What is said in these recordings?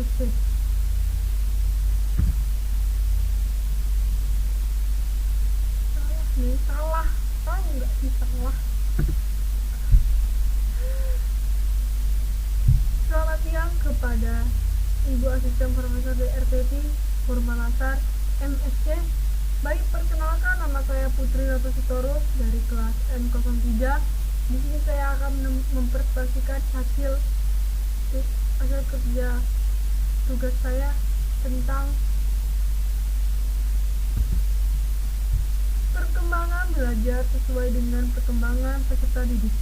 MSC. Salah tahu nggak sih salah. Selamat siang kepada Ibu Asisten Profesor DRTP Purmanasar MSc. Baik, perkenalkan, nama saya Putri Ratositoro dari kelas M03. Di sini saya akan mempresentasikan hasil kerja tugas saya tentang perkembangan belajar sesuai dengan perkembangan peserta didik.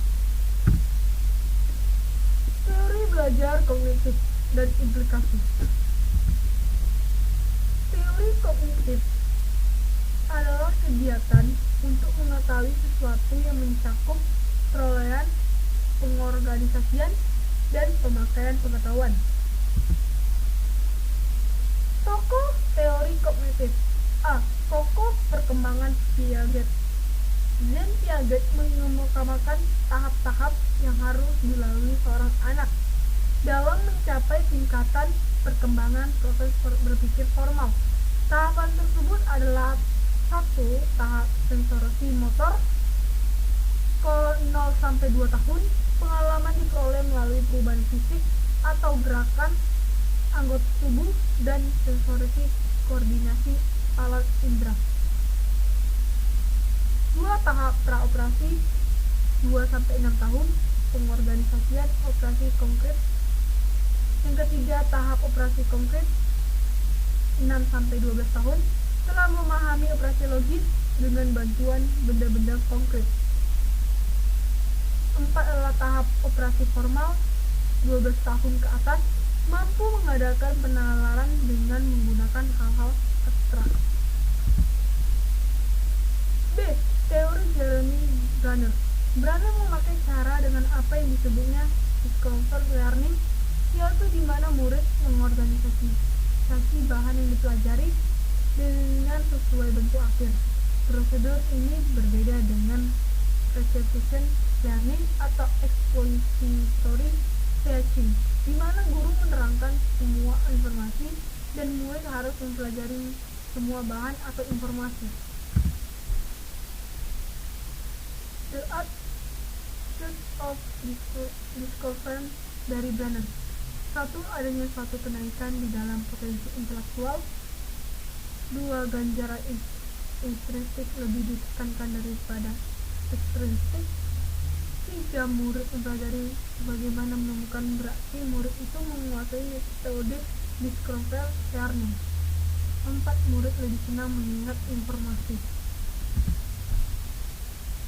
Teori belajar kognitif dan implikasi. Teori kognitif adalah kegiatan untuk mengetahui sesuatu yang mencakup perolehan, pengorganisasian, dan pemakaian pengetahuan. Tokoh teori kognitif. A. Tokoh perkembangan Piaget. Jean Piaget mengemukakan tahap-tahap yang harus dilalui seorang anak dalam mencapai tingkatan perkembangan proses berpikir formal. Tahapan tersebut adalah 1. Tahap sensorasi motor 0-2 tahun. Pengalaman diperoleh melalui perubahan fisik atau gerakan anggota tubuh dan sensorasi koordinasi alat indera. 2. Tahap praoperasi 2-6 tahun. Pengorganisasian operasi konkret. Yang ketiga, tahap operasi konkret 6-12 tahun. Setelah memahami operasi logis dengan bantuan benda-benda konkret. 4 adalah tahap operasi formal 12 tahun ke atas, mampu mengadakan penalaran dengan menggunakan hal-hal abstrak. B. Teori Jeremy Brunner. Brunner memakai cara dengan apa yang disebutnya discovered learning, yaitu di mana murid mengorganisasi bahan yang dipelajari dengan sesuai bentuk akhir. Prosedur ini berbeda dengan reception learning atau expository teaching, di mana guru menerangkan semua informasi dan murid harus mempelajari semua bahan atau informasi. The Art of Discovery dari Brunner. 1. Adanya suatu kenaikan di dalam potensi intelektual. 2. Ganjaran intrinsik lebih ditekankan daripada ekstrinsik. 3. Murid mempelajari bagaimana menemukan, berarti murid itu menguasai metode discovery learning. 4. Murid lebih senang mengingat informasi.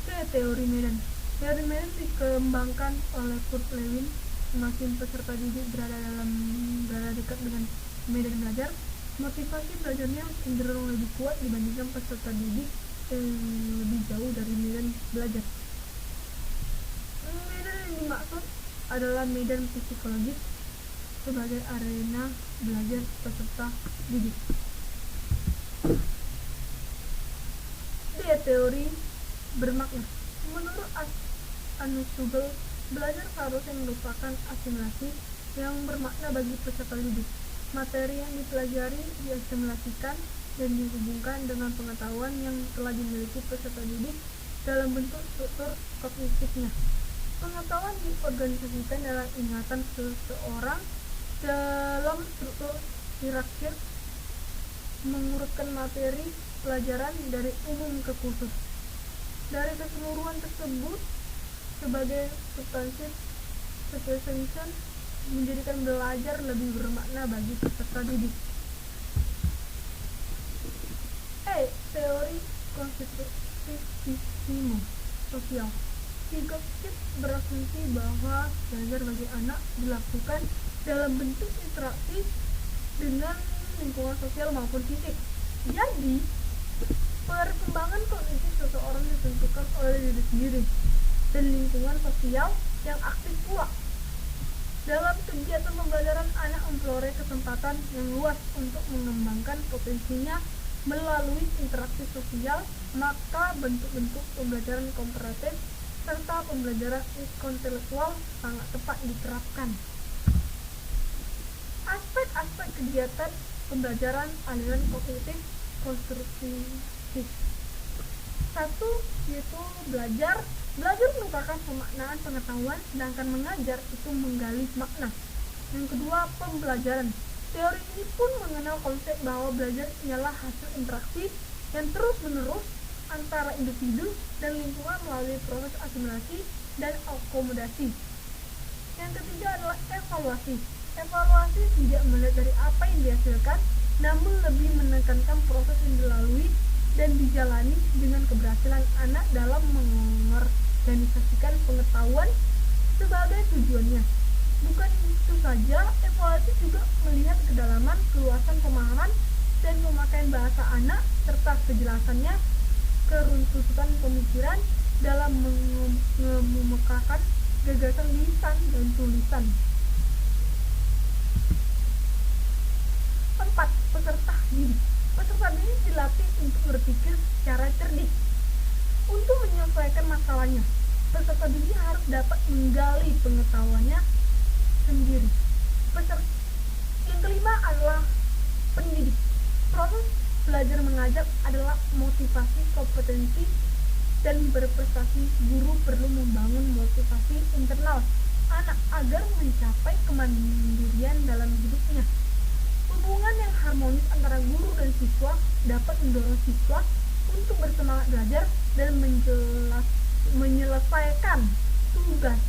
C. Teori Medan. Teori Medan dikembangkan oleh Kurt Lewin. Semakin peserta didik berada dekat dengan medan belajar, motivasi belajarnya cenderung lebih kuat dibandingkan peserta didik yang lebih jauh dari medan belajar. Medan yang dimaksud adalah medan psikologis sebagai arena belajar peserta didik. D. Teori bermakna. Menurut Anusugel, belajar seharusnya merupakan asimilasi yang bermakna bagi peserta didik. Materi yang dipelajari diasimilasikan dan dihubungkan dengan pengetahuan yang telah dimiliki peserta didik dalam bentuk struktur kognitifnya. Pengetahuan diorganisasikan dalam ingatan seseorang dalam struktur hierarkis, mengurutkan materi pelajaran dari umum ke khusus. Dari keseluruhan tersebut sebagai substantif specialization menjadikan belajar lebih bermakna bagi peserta didik. E. Teori konstitutivisme sosial. Vygotsky berasumsi bahwa belajar bagi anak dilakukan dalam bentuk interaksi dengan lingkungan sosial maupun fisik. Jadi, perkembangan kognitif seseorang ditentukan oleh diri sendiri dan lingkungan sosial yang aktif pula. Dalam kegiatan pembelajaran, anak memperoleh kesempatan yang luas untuk mengembangkan potensinya melalui interaksi sosial, maka bentuk-bentuk pembelajaran komparatif serta pembelajaran intelektual sangat tepat diterapkan. Aspek aspek kegiatan pembelajaran aliran kognitif konstruktif. Satu yaitu belajar merupakan pemaknaan pengetahuan, sedangkan mengajar itu menggali makna. Yang kedua, pembelajaran. Teori ini pun mengenal konsep bahwa belajar ialah hasil interaksi yang terus-menerus antara individu dan lingkungan melalui proses asimilasi dan akomodasi. Yang ketiga adalah evaluasi. Evaluasi tidak melihat dari apa yang dihasilkan, namun lebih menekankan proses yang dilalui dan dijalani dengan keberhasilan anak dalam mengorganisasikan pengetahuan sebagai tujuannya. Bukan itu saja, evaluasi juga melihat kedalaman, keluasan pemahaman, dan pemakaian bahasa anak, serta kejelasannya, keruntuhan pemikiran dalam mengemukakan gagasan lisan dan tulisan. 4. Peserta didik. Peserta didik dilatih untuk berpikir secara cerdik. Untuk menyelesaikan masalahnya, peserta didik harus dapat menggali pengetahuannya sendiri. Yang kelima adalah pendidik. Proses belajar mengajar adalah motivasi kompetensi dan berprestasi. Guru perlu membangun motivasi internal anak agar mencapai kemandirian dalam hidupnya. Hubungan yang harmonis antara guru dan siswa dapat mendorong siswa untuk bersemangat belajar dan menyelesaikan tugas.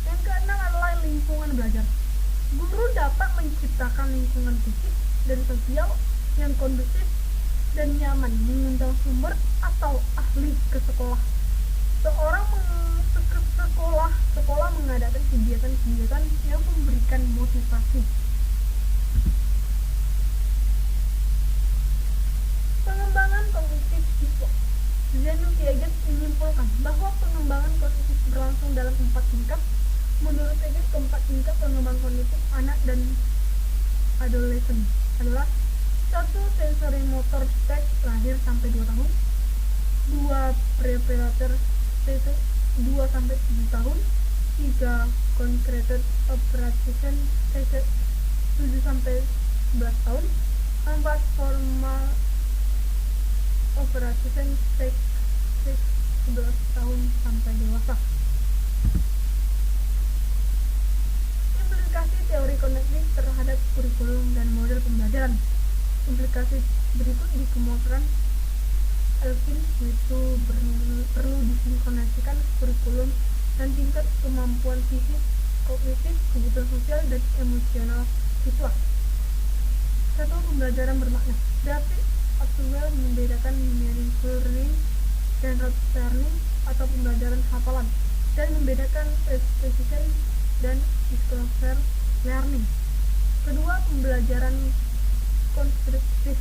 Yang keenam adalah lingkungan belajar. Guru dapat menciptakan lingkungan fisik dan sosial yang kondusif dan nyaman, mengundang sumber atau ahli ke sekolah. Sekolah mengadakan kegiatan-kegiatan yang memberikan motivasi. Pengembangan kognitif siswa. Zeno Piaget menyimpulkan bahwa pengembangan kognitif berlangsung dalam 4 tingkat. Menurut Piaget, keempat tingkat pengembangan kognitif anak dan adolesen adalah 1. Sensory motor stage lahir sampai 2 tahun, 2. Preparator stage 2 sampai 7 tahun, 3. Concreted operation stage 7 sampai 11 tahun, 4. Formal operation stage 11 tahun sampai dewasa. Implikasi teori kognitif terhadap kurikulum dan model pembelajaran. Implikasi berikut dikemukakan Elkin, yaitu perlu disinkronisikan kurikulum dan tingkat kemampuan fisik, kognitif, kebutuhan sosial, dan emosional siswa. 1. Pembelajaran bermakna. David Atwell membedakan meaningful learning dan rote learning atau pembelajaran hafalan, dan membedakan repetition dan discover learning. Kedua, pembelajaran konstruktif.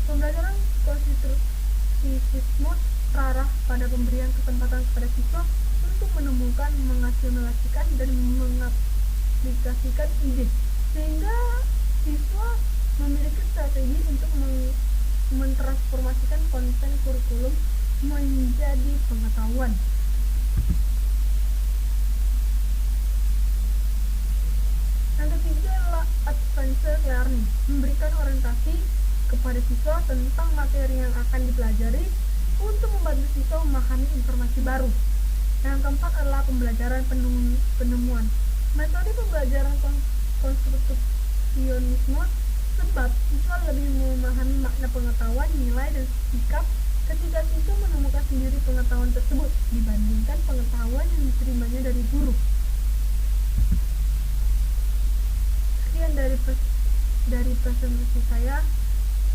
Pembelajaran konstruktivisme terarah pada pemberian kesempatan kepada siswa untuk menemukan, mengasimilasikan, dan mengaplikasikan ide, sehingga siswa memiliki strategi untuk mentransformasikan konten kurikulum menjadi pengetahuan. Yang ketiga adalah advanced learning, memberikan orientasi kepada siswa tentang materi yang akan dipelajari untuk membantu siswa memahami informasi baru. Yang keempat adalah pembelajaran penemuan, metode pembelajaran konstruksionisme, sebab siswa lebih memahami makna pengetahuan, nilai, dan sikap ketika siswa menemukan sendiri pengetahuan tersebut dibandingkan pengetahuan yang diterimanya dari guru. Sekian dari presentasi saya.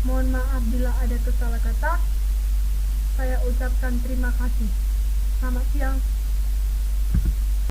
Mohon maaf bila ada kesalahan kata. Saya ucapkan terima kasih. Selamat siang.